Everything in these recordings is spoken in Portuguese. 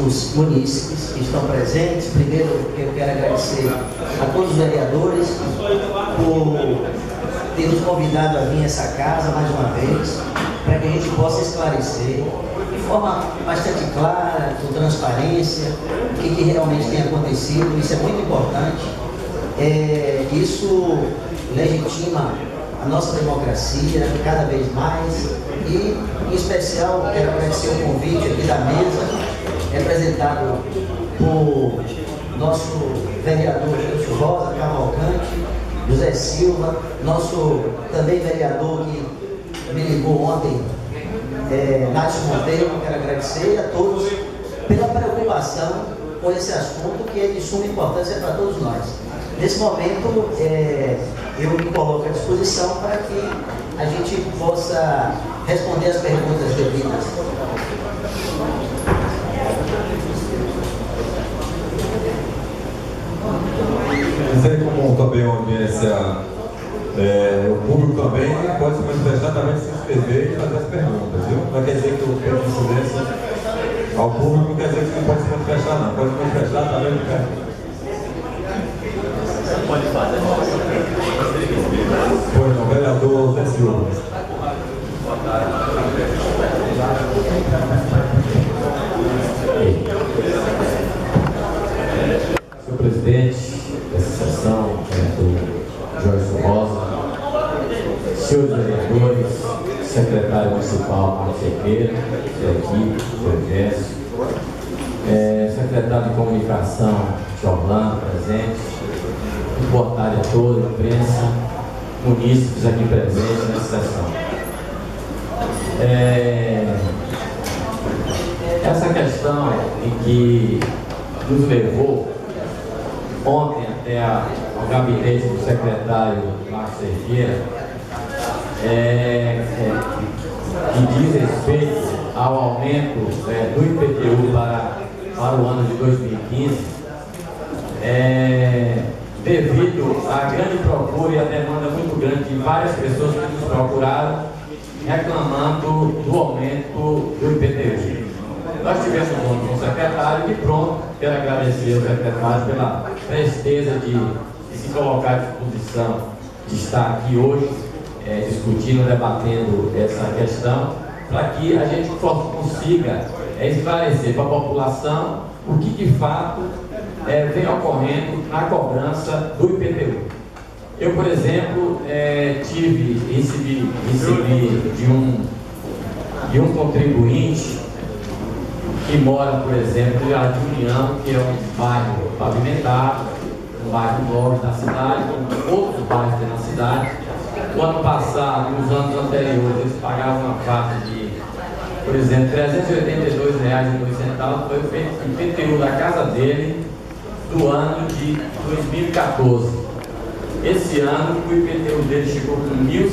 nossos munícipes que estão presentes. Primeiro, eu quero agradecer a todos os vereadores por ter nos convidado a vir a essa casa mais uma vez, para que a gente possa esclarecer de forma bastante clara, com transparência, o que realmente tem acontecido. Isso é muito importante. Isso legitima a nossa democracia cada vez mais. E, em especial, quero agradecer o convite aqui da mesa, representado por nosso vereador Gilson Rosa Cavalcante, José Silva, nosso também vereador que me ligou ontem, Nath Monteiro. Quero agradecer a todos pela preocupação com esse assunto que é de suma importância para todos nós. Nesse momento, eu me coloco à disposição para que a gente possa responder as perguntas devidas. Dizer como também é uma audiência, o público também pode se manifestar, também se inscrever e fazer as perguntas, viu? Não quer dizer que o tempo de silêncio ao público não quer dizer que não pode se manifestar, não. Pode se manifestar também no canto. Pode fazer. Pois não, vereador Zé Silva. Senhor presidente dessa sessão, vereador Joyce Rosa, senhores vereadores, secretário municipal Marcos Cerqueira, sua equipe, seu Gerson, secretário de comunicação Orlando, presente, boa tarde a toda a imprensa, munícipes aqui presentes nessa sessão. Essa questão em que nos levou ontem até ao gabinete do secretário Marcos Cerqueira, que diz respeito ao aumento do IPTU para o ano de 2015, devido à grande procura e à demanda muito grande de várias pessoas que nos procuraram reclamando do aumento do IPTU. Nós tivemos ontem um secretário e pronto, quero agradecer ao secretário pela presteza de se colocar à disposição de estar aqui hoje, discutindo, debatendo essa questão, para que a gente consiga esclarecer para a população o que de fato vem ocorrendo na cobrança do IPTU. Eu, por exemplo, recebi de um contribuinte que mora, por exemplo, em Jardim União, que é um bairro pavimentado, um bairro nobre da cidade, como outros bairros na cidade. No ano passado, nos anos anteriores, eles pagavam uma faixa de, por exemplo, R$ 382,02, foi feito o IPTU da casa dele do ano de 2014. Esse ano, o IPTU dele chegou com R$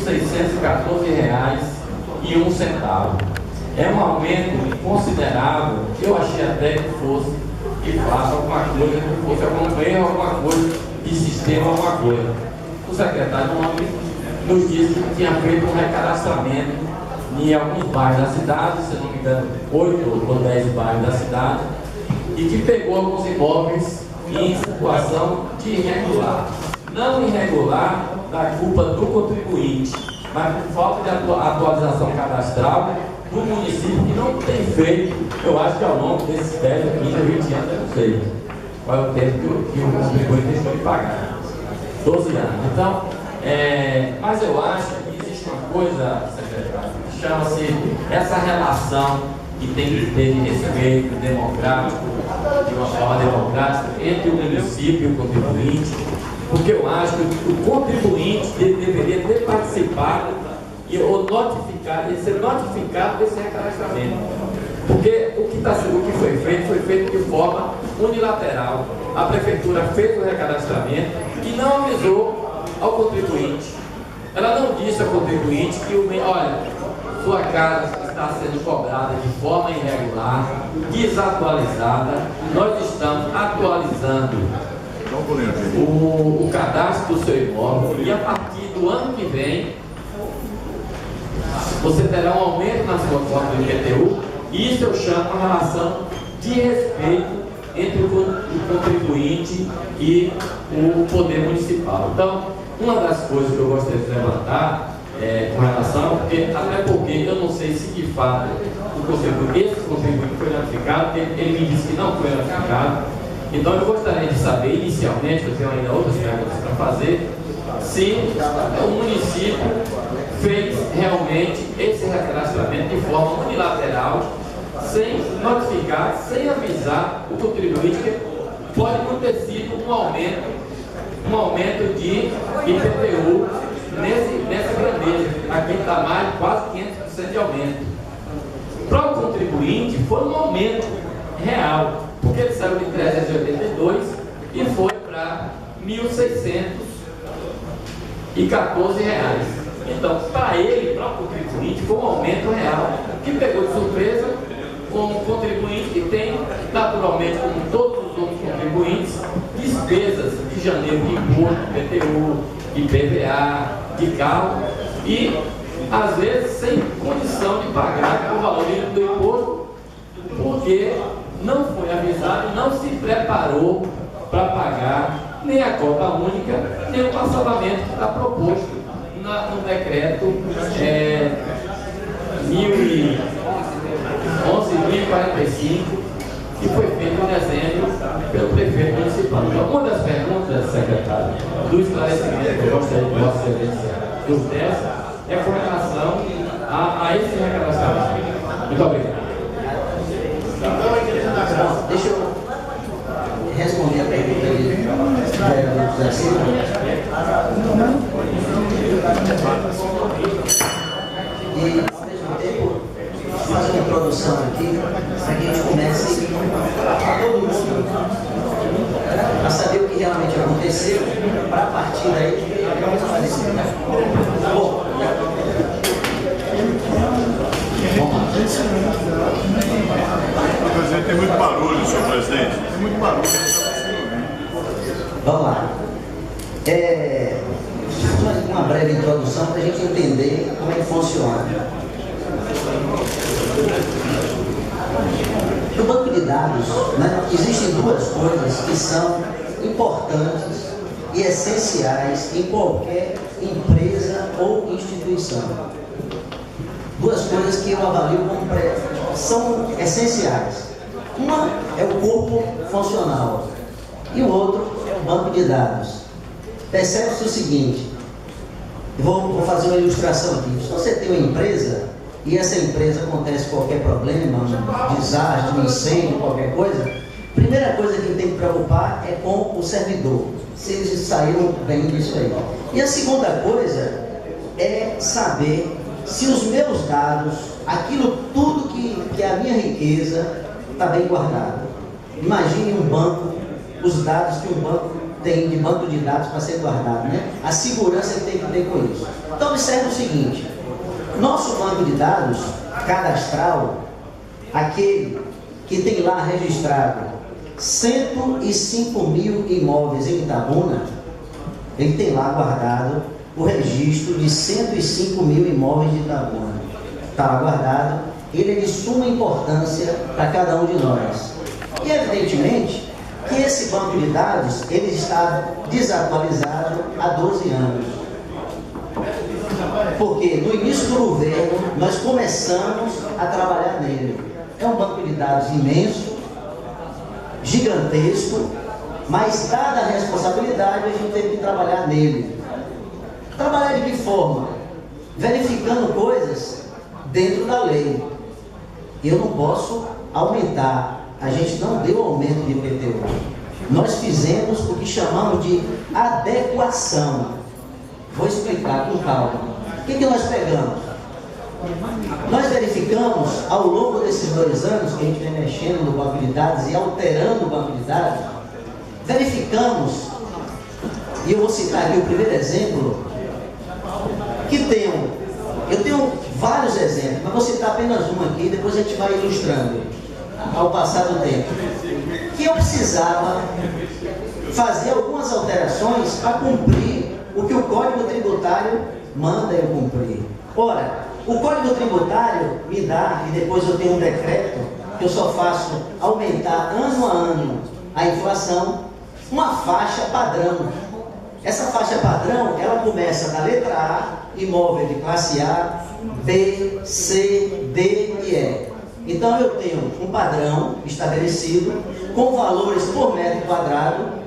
1.614,01. É um aumento considerável. Eu achei até que fosse, que faça alguma coisa, que fosse algum erro, alguma coisa de sistema, alguma coisa. O secretário ontem nos disse que tinha feito um recadastramento em alguns bairros da cidade, se não me engano, 8 ou 10 bairros da cidade, e que pegou alguns imóveis em situação de irregular. Não irregular da culpa do contribuinte, mas por falta de atualização cadastral do município, que não tem feito, eu acho que ao longo desses 10, 15, 20 anos, eu não sei qual é o tempo que o contribuinte deixou de pagar. 12 anos. Então, mas eu acho que existe uma coisa, secretário, que chama-se essa relação que tem que ter de respeito democrático, de uma forma democrática, entre o município e o contribuinte, porque eu acho que o contribuinte deveria ter participado ou ser notificado desse recadastramento. Porque o que foi feito de forma unilateral. A prefeitura fez o recadastramento e não avisou ao contribuinte. Ela não disse ao contribuinte que, olha, sua casa está sendo cobrada de forma irregular, desatualizada, nós estamos atualizando o cadastro do seu imóvel e a partir do ano que vem você terá um aumento na sua cota do IPTU. E isso eu chamo a relação de respeito entre o contribuinte e o poder municipal. Então, uma das coisas que eu gostaria de levantar com relação, até porque eu não sei se de fato esse contribuinte foi notificado, porque ele me disse que não foi notificado. Então eu gostaria de saber, inicialmente, eu tenho ainda outras perguntas para fazer, se o município fez realmente esse recadastramento de forma unilateral, sem notificar, sem avisar o contribuinte, que pode não ter sido um aumento de IPTU nessa grandeza. Aqui está mais de quase 500% de aumento. Para o contribuinte foi um aumento real, porque ele saiu de 382 e foi para R$ 1.614. Então, para ele, para o contribuinte, foi um aumento real, que pegou de surpresa com o contribuinte que tem, naturalmente, como todos os outros contribuintes, despesas de janeiro de imposto, IPTU, IPVA, de carro, e às vezes sem condição de pagar o valor do imposto, porque não foi avisado, não se preparou para pagar nem a cota única, nem o parcelamento que está proposto no decreto 11.045, que foi feito em dezembro pelo prefeito municipal. Então, uma das perguntas, secretário, do esclarecimento que eu gostaria de Vossa Excelência nos desse, é com relação a esse recadastramento. Muito obrigado. Deixa eu responder a pergunta do vereador José Silva. E, ao mesmo tempo, fazer uma introdução aqui, para que a gente comece a todo mundo a saber o que realmente aconteceu, para a partir daí, vamos fazer. Bom, Presidente, tem muito barulho, senhor presidente. Tem muito barulho. Vamos lá. Uma breve introdução para a gente entender como é que funciona. No banco de dados, né, existem duas coisas que são importantes e essenciais em qualquer empresa ou instituição. Duas coisas que eu avalio como são essenciais. Uma é o corpo funcional e o outro é o banco de dados. Percebe-se o seguinte, vou fazer uma ilustração aqui. Se você tem uma empresa e essa empresa acontece qualquer problema, um desastre, um incêndio, qualquer coisa, a primeira coisa que tem que preocupar é com o servidor, se eles saíram bem disso aí. E a segunda coisa é saber se os meus dados, aquilo tudo que é a minha riqueza, está bem guardado. Imagine um banco, os dados que um banco tem de banco de dados para ser guardado, né? A segurança que tem que ter com isso. Então observe o seguinte, nosso banco de dados cadastral, aquele que tem lá registrado 105 mil imóveis em Itabuna, ele tem lá guardado o registro de 105 mil imóveis de Itabuna. Está lá guardado, ele é de suma importância para cada um de nós. E evidentemente que esse banco de dados, ele está desatualizado há 12 anos. Porque no início do governo, nós começamos a trabalhar nele. É um banco de dados imenso, gigantesco, mas dada a responsabilidade, a gente teve que trabalhar nele. Trabalhar de que forma? Verificando coisas dentro da lei. Eu não posso aumentar. A gente não deu aumento de IPTU. Nós fizemos o que chamamos de adequação. Vou explicar com calma. O que nós pegamos? Nós verificamos, ao longo desses 2 anos que a gente vem mexendo no banco de dados e alterando o banco de dados, verificamos, e eu vou citar aqui o primeiro exemplo, que eu tenho vários exemplos, mas vou citar apenas um aqui, depois a gente vai ilustrando ao passar do tempo, que eu precisava fazer algumas alterações para cumprir o que o Código Tributário manda eu cumprir. Ora, o Código Tributário me dá, e depois eu tenho um decreto que eu só faço aumentar ano a ano a inflação, uma faixa padrão. Essa faixa padrão, ela começa da letra A, imóvel de classe A, B, C, D e E. Então eu tenho um padrão estabelecido com valores por metro quadrado,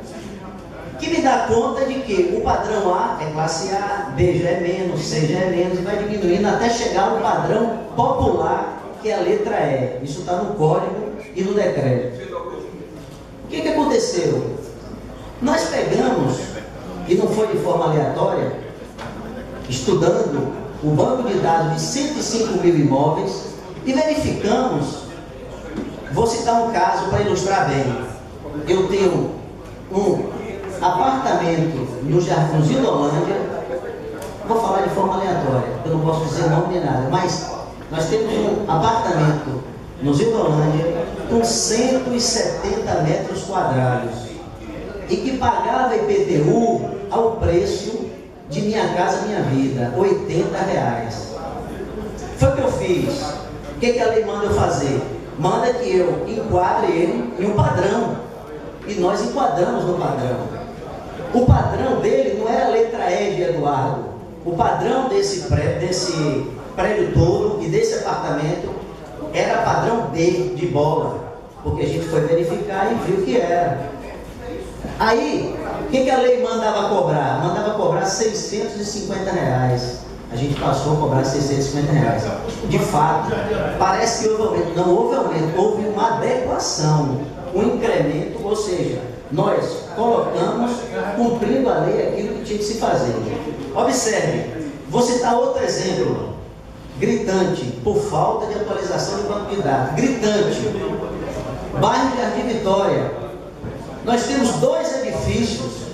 que me dá conta de que o padrão A é classe A, B já é menos, C já é menos, e vai diminuindo até chegar ao padrão popular, que é a letra E. Isso está no código e no decreto. O que aconteceu? Nós pegamos, e não foi de forma aleatória, estudando o banco de dados de 105 mil imóveis, e verificamos, vou citar um caso para ilustrar bem. Eu tenho um apartamento no Jardim da Holândia, vou falar de forma aleatória, eu não posso dizer nome nem nada, mas nós temos um apartamento no Zildolândia com 170 metros quadrados e que pagava IPTU ao preço de Minha Casa Minha Vida, R$80. Foi o que eu fiz. O que a lei manda eu fazer? Manda que eu enquadre ele em um padrão, e nós enquadramos no padrão. O padrão dele não era a letra E de Eduardo. O padrão desse prédio todo e desse apartamento era padrão D de bola, porque a gente foi verificar e viu que era. Aí, o que a lei mandava cobrar? Mandava cobrar R$650. A gente passou a cobrar R$650. De fato, parece que houve aumento. Não houve aumento, houve uma adequação, um incremento, ou seja, nós colocamos, cumprindo a lei, aquilo que tinha que se fazer. Observe, vou citar outro exemplo, gritante, por falta de atualização do banco de dados. Gritante, bairro de Jardim Vitória. Nós temos 2 edifícios,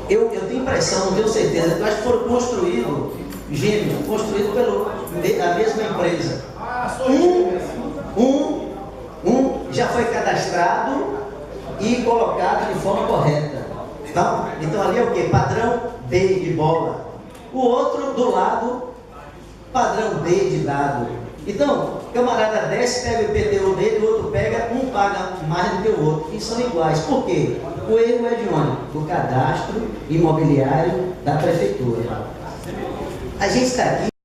eu tenho impressão, não tenho certeza, que acho que foram construídos, gêmeos, construídos pela mesma empresa. Um já foi cadastrado e colocado de forma correta. Tá? Então ali é o que? Padrão B de bola. O outro do lado, padrão D de dado. Então, o camarada desce, pega o IPTU dele, o outro pega, um paga mais do que o outro. E são iguais. Por quê? O erro é de onde? Do cadastro imobiliário da prefeitura. A gente está aqui